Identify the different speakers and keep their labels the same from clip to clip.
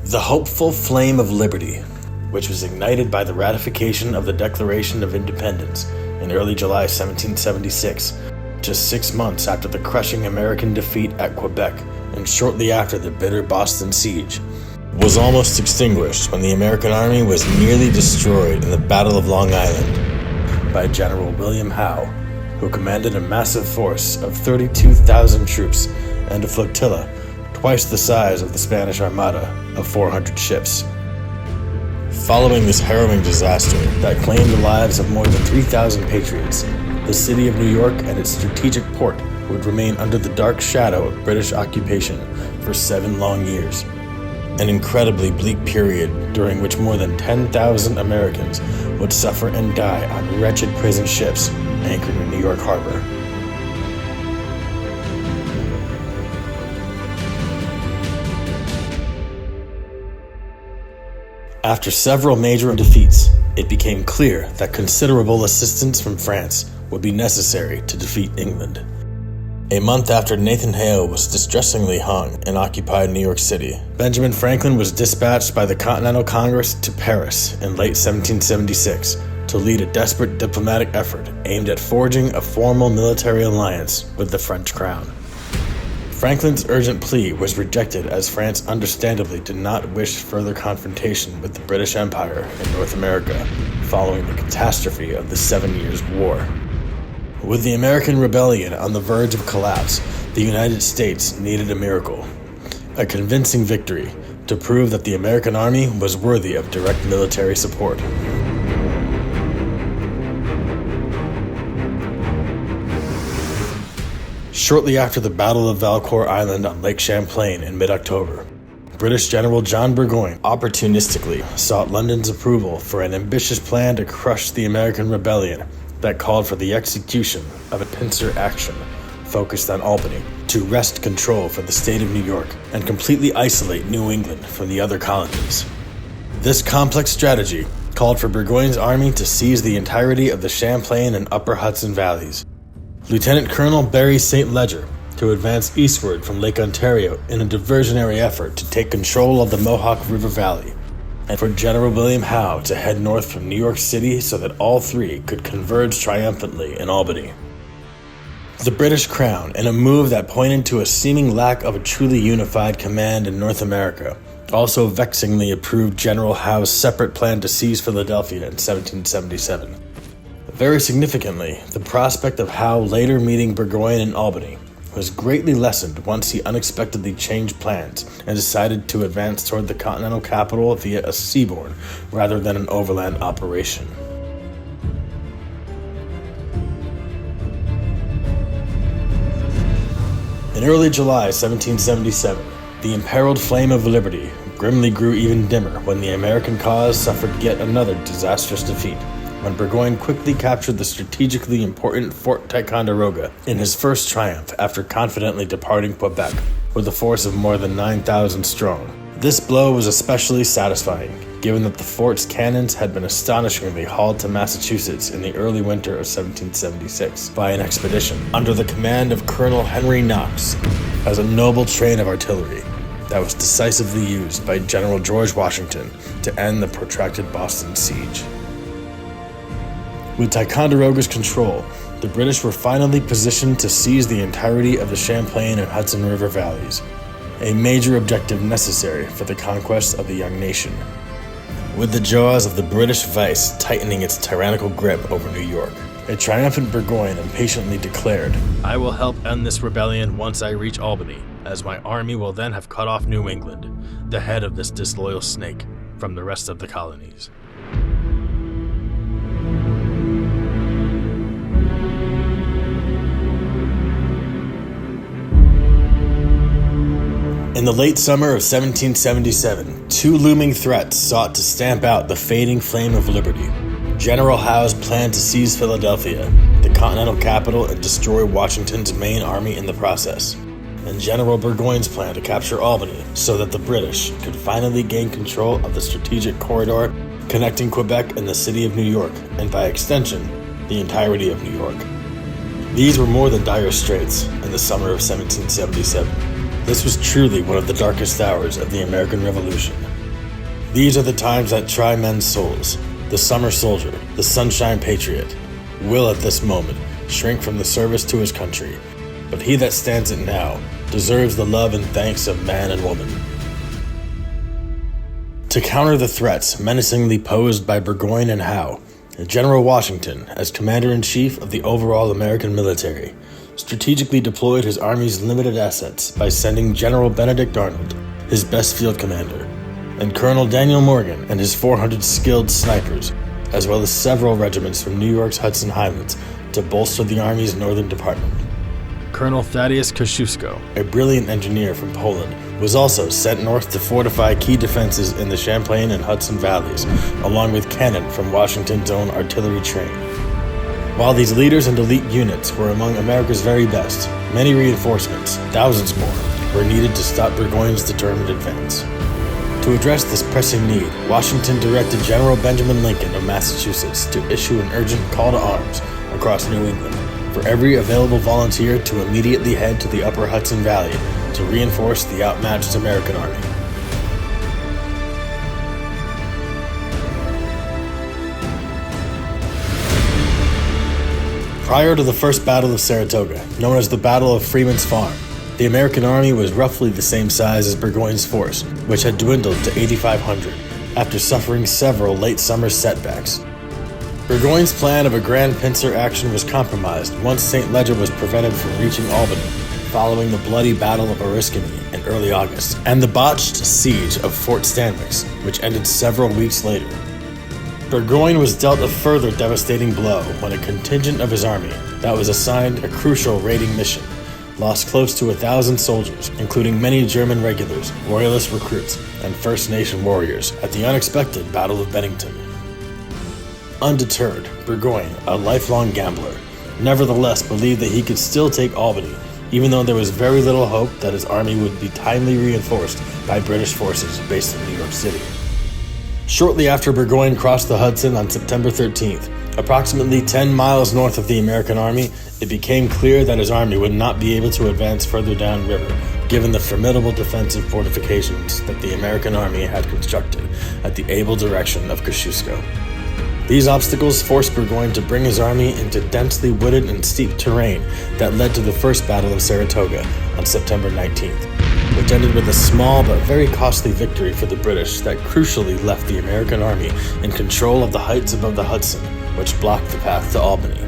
Speaker 1: The hopeful flame of liberty, which was ignited by the ratification of the Declaration of Independence in early July 1776, just 6 months after the crushing American defeat at Quebec and shortly after the bitter Boston siege, was almost extinguished when the American army was nearly destroyed in the Battle of Long Island by General William Howe, who commanded a massive force of 32,000 troops and a flotilla twice the size of the Spanish Armada of 400 ships. Following this harrowing disaster that claimed the lives of more than 3,000 patriots, the city of New York and its strategic port would remain under the dark shadow of British occupation for 7 long years, an incredibly bleak period during which more than 10,000 Americans would suffer and die on wretched prison ships anchored in New York Harbor. After several major defeats, it became clear that considerable assistance from France would be necessary to defeat England. A month after Nathan Hale was distressingly hung in occupied New York City, Benjamin Franklin was dispatched by the Continental Congress to Paris in late 1776 to lead a desperate diplomatic effort aimed at forging a formal military alliance with the French crown. Franklin's urgent plea was rejected as France understandably did not wish further confrontation with the British Empire in North America following the catastrophe of the 7 Years' War. With the American rebellion on the verge of collapse, the United States needed a miracle, a convincing victory, to prove that the American army was worthy of direct military support. Shortly after the Battle of Valcour Island on Lake Champlain in mid-October, British General John Burgoyne opportunistically sought London's approval for an ambitious plan to crush the American rebellion that called for the execution of a pincer action focused on Albany to wrest control for the state of New York and completely isolate New England from the other colonies. This complex strategy called for Burgoyne's army to seize the entirety of the Champlain and Upper Hudson valleys, Lieutenant Colonel Barry St. Leger to advance eastward from Lake Ontario in a diversionary effort to take control of the Mohawk River Valley, and for General William Howe to head north from New York City so that all three could converge triumphantly in Albany. The British Crown, in a move that pointed to a seeming lack of a truly unified command in North America, also vexingly approved General Howe's separate plan to seize Philadelphia in 1777. Very significantly, the prospect of Howe later meeting Burgoyne in Albany was greatly lessened once he unexpectedly changed plans and decided to advance toward the continental capital via a seaborne rather than an overland operation. In early July 1777, the imperiled flame of liberty grimly grew even dimmer when the American cause suffered yet another disastrous defeat, when Burgoyne quickly captured the strategically important Fort Ticonderoga in his first triumph after confidently departing Quebec with a force of more than 9,000 strong. This blow was especially satisfying, given that the fort's cannons had been astonishingly hauled to Massachusetts in the early winter of 1776 by an expedition under the command of Colonel Henry Knox as a noble train of artillery that was decisively used by General George Washington to end the protracted Boston siege. With Ticonderoga's control, the British were finally positioned to seize the entirety of the Champlain and Hudson River valleys, a major objective necessary for the conquest of the young nation. With the jaws of the British vice tightening its tyrannical grip over New York, a triumphant Burgoyne impatiently declared, "I will help end this rebellion once I reach Albany, as my army will then have cut off New England, the head of this disloyal snake, from the rest of the colonies." In the late summer of 1777, two looming threats sought to stamp out the fading flame of liberty. General Howe's plan to seize Philadelphia, the continental capital, and destroy Washington's main army in the process, and General Burgoyne's plan to capture Albany so that the British could finally gain control of the strategic corridor connecting Quebec and the city of New York, and by extension, the entirety of New York. These were more than dire straits in the summer of 1777. This was truly one of the darkest hours of the American Revolution, These are the times that try men's souls. The summer soldier, the sunshine patriot, will at this moment shrink from the service to his country, but he that stands it now deserves the love and thanks of man and woman. To counter the threats menacingly posed by Burgoyne and Howe, General Washington, as Commander-in-Chief of the overall American military, strategically deployed his army's limited assets by sending General Benedict Arnold, his best field commander, and Colonel Daniel Morgan and his 400 skilled snipers, as well as several regiments from New York's Hudson Highlands to bolster the Army's northern department. Colonel Thaddeus Kosciuszko, a brilliant engineer from Poland, was also sent north to fortify key defenses in the Champlain and Hudson valleys, along with cannon from Washington's own artillery train. While these leaders and elite units were among America's very best, many reinforcements, thousands more, were needed to stop Burgoyne's determined advance. To address this pressing need, Washington directed General Benjamin Lincoln of Massachusetts to issue an urgent call to arms across New England for every available volunteer to immediately head to the upper Hudson Valley to reinforce the outmatched American army. Prior to the First Battle of Saratoga, known as the Battle of Freeman's Farm, the American army was roughly the same size as Burgoyne's force, which had dwindled to 8,500 after suffering several late summer setbacks. Burgoyne's plan of a grand pincer action was compromised once St. Ledger was prevented from reaching Albany, following the bloody Battle of Oriskany in early August, and the botched siege of Fort Stanwix, which ended several weeks later. Burgoyne was dealt a further devastating blow when a contingent of his army that was assigned a crucial raiding mission lost close to 1,000 soldiers, including many German regulars, Royalist recruits, and First Nation warriors at the unexpected Battle of Bennington. Undeterred, Burgoyne, a lifelong gambler, nevertheless believed that he could still take Albany, even though there was very little hope that his army would be timely reinforced by British forces based in New York City. Shortly after Burgoyne crossed the Hudson on September 13th, approximately 10 miles north of the American army, it became clear that his army would not be able to advance further downriver, given the formidable defensive fortifications that the American army had constructed at the able direction of Kosciuszko. These obstacles forced Burgoyne to bring his army into densely wooded and steep terrain that led to the First Battle of Saratoga on September 19th, which ended with a small but very costly victory for the British that crucially left the American army in control of the heights above the Hudson, which blocked the path to Albany.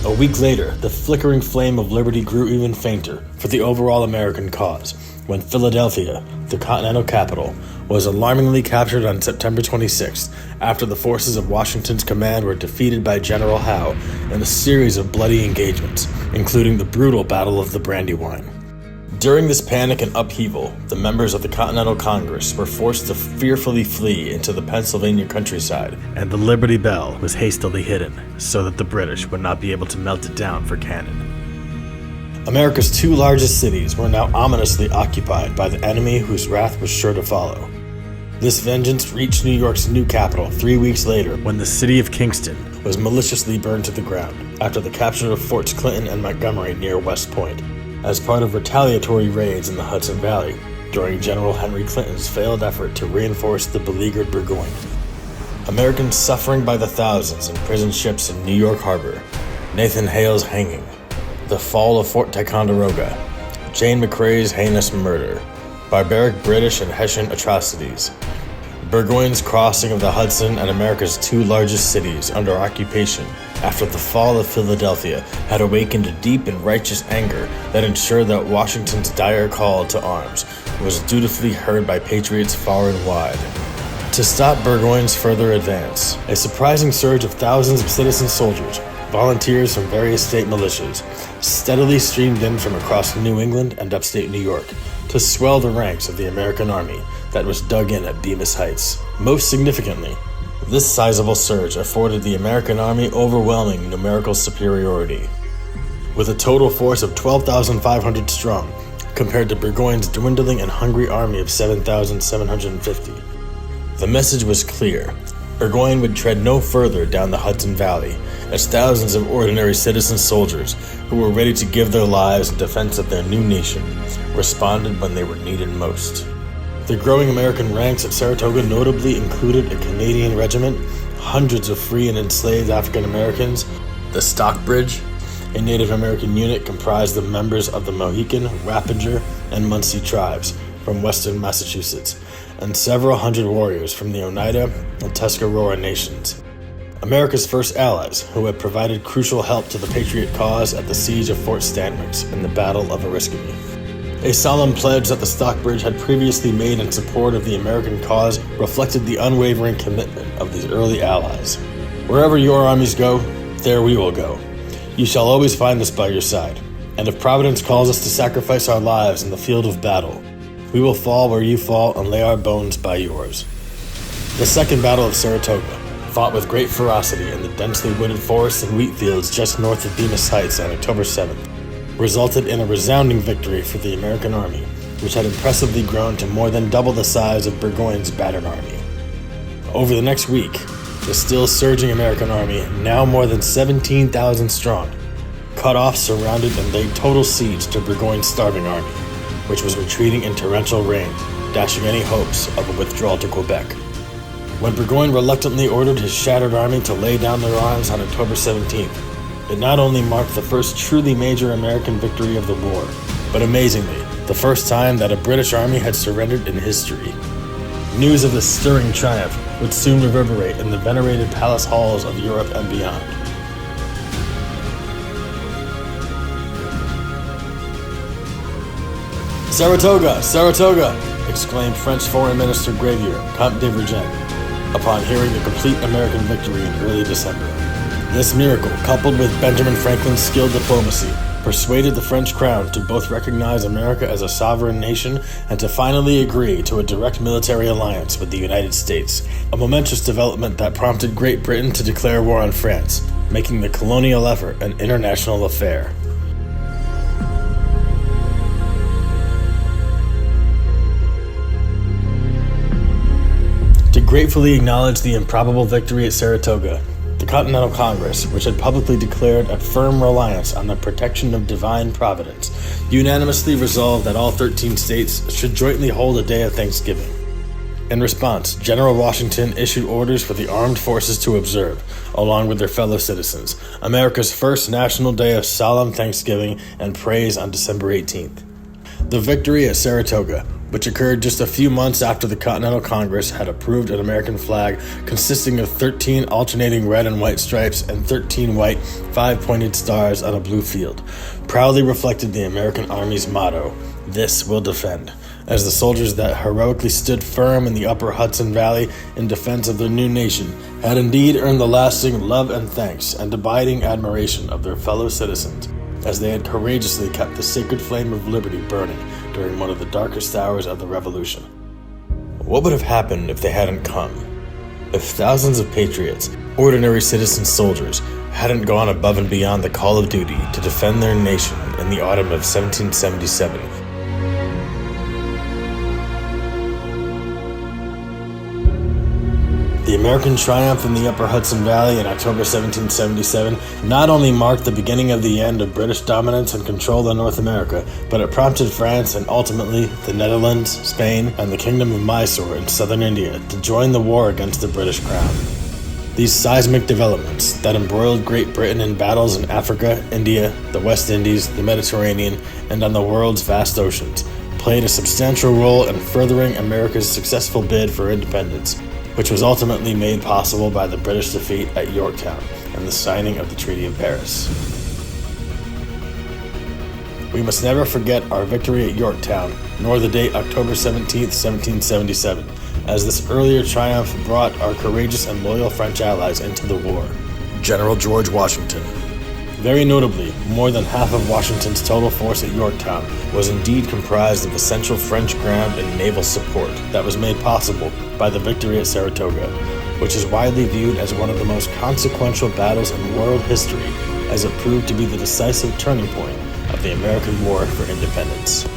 Speaker 1: A week later, the flickering flame of liberty grew even fainter for the overall American cause, when Philadelphia, the continental capital, was alarmingly captured on September 26th after the forces of Washington's command were defeated by General Howe in a series of bloody engagements, including the brutal Battle of the Brandywine. During this panic and upheaval, the members of the Continental Congress were forced to fearfully flee into the Pennsylvania countryside, and the Liberty Bell was hastily hidden so that the British would not be able to melt it down for cannon. America's two largest cities were now ominously occupied by the enemy whose wrath was sure to follow. This vengeance reached New York's new capital 3 weeks later when the city of Kingston was maliciously burned to the ground after the capture of Forts Clinton and Montgomery near West Point, as part of retaliatory raids in the Hudson Valley during General Henry Clinton's failed effort to reinforce the beleaguered Burgoyne. Americans suffering by the thousands in prison ships in New York Harbor, Nathan Hale's hanging, the fall of Fort Ticonderoga, Jane McCrae's heinous murder, barbaric British and Hessian atrocities, Burgoyne's crossing of the Hudson and America's two largest cities under occupation after the fall of Philadelphia had awakened a deep and righteous anger that ensured that Washington's dire call to arms was dutifully heard by patriots far and wide. To stop Burgoyne's further advance, a surprising surge of thousands of citizen soldiers, volunteers from various state militias, steadily streamed in from across New England and upstate New York to swell the ranks of the American army that was dug in at Bemus Heights. Most significantly, this sizable surge afforded the American army overwhelming numerical superiority, with a total force of 12,500 strong, compared to Burgoyne's dwindling and hungry army of 7,750. The message was clear. Burgoyne would tread no further down the Hudson Valley, as thousands of ordinary citizen soldiers who were ready to give their lives in defense of their new nation responded when they were needed most. The growing American ranks at Saratoga notably included a Canadian regiment, hundreds of free and enslaved African Americans, the Stockbridge, a Native American unit comprised of members of the Mohican, Rapinger, and Munsee tribes from western Massachusetts, and several hundred warriors from the Oneida and Tuscarora nations. America's first allies, who had provided crucial help to the Patriot cause at the siege of Fort Stanwix in the Battle of Oriskany. A solemn pledge that the Stockbridge had previously made in support of the American cause reflected the unwavering commitment of these early allies. Wherever your armies go, there we will go. You shall always find us by your side, and if Providence calls us to sacrifice our lives in the field of battle, we will fall where you fall and lay our bones by yours. The Second Battle of Saratoga, fought with great ferocity in the densely wooded forests and wheat fields just north of Bemus Heights on October 7th, resulted in a resounding victory for the American army, which had impressively grown to more than double the size of Burgoyne's battered army. Over the next week, the still surging American army, now more than 17,000 strong, cut off, surrounded, and laid total siege to Burgoyne's starving army, which was retreating in torrential rain, dashing any hopes of a withdrawal to Quebec. When Burgoyne reluctantly ordered his shattered army to lay down their arms on October 17th, it not only marked the first truly major American victory of the war, but amazingly, the first time that a British army had surrendered in history. News of this stirring triumph would soon reverberate in the venerated palace halls of Europe and beyond. "Saratoga! Saratoga!" exclaimed French Foreign Minister Gravier, Comte de Vergennes, upon hearing the complete American victory in early December. This miracle, coupled with Benjamin Franklin's skilled diplomacy, persuaded the French crown to both recognize America as a sovereign nation and to finally agree to a direct military alliance with the United States, a momentous development that prompted Great Britain to declare war on France, making the colonial effort an international affair. To gratefully acknowledge the improbable victory at Saratoga, the Continental Congress, which had publicly declared a firm reliance on the protection of divine providence, unanimously resolved that all 13 states should jointly hold a day of Thanksgiving. In response, General Washington issued orders for the armed forces to observe, along with their fellow citizens, America's first national day of solemn thanksgiving and praise on December 18th. The victory at Saratoga, which occurred just a few months after the Continental Congress had approved an American flag consisting of 13 alternating red and white stripes and 13 white, 5-pointed stars on a blue field, proudly reflected the American Army's motto, "This will defend," as the soldiers that heroically stood firm in the upper Hudson Valley in defense of their new nation had indeed earned the lasting love and thanks and abiding admiration of their fellow citizens, as they had courageously kept the sacred flame of liberty burning during one of the darkest hours of the Revolution. What would have happened if they hadn't come? If thousands of patriots, ordinary citizen soldiers, hadn't gone above and beyond the call of duty to defend their nation in the autumn of 1777? The American triumph in the upper Hudson Valley in October 1777 not only marked the beginning of the end of British dominance and control in North America, but it prompted France and ultimately the Netherlands, Spain, and the Kingdom of Mysore in southern India to join the war against the British crown. These seismic developments that embroiled Great Britain in battles in Africa, India, the West Indies, the Mediterranean, and on the world's vast oceans played a substantial role in furthering America's successful bid for independence, which was ultimately made possible by the British defeat at Yorktown and the signing of the Treaty of Paris. We must never forget our victory at Yorktown, nor the date October 17th, 1777, as this earlier triumph brought our courageous and loyal French allies into the war. General George Washington. Very notably, more than half of Washington's total force at Yorktown was indeed comprised of essential French ground and naval support that was made possible by the victory at Saratoga, which is widely viewed as one of the most consequential battles in world history, as it proved to be the decisive turning point of the American War for Independence.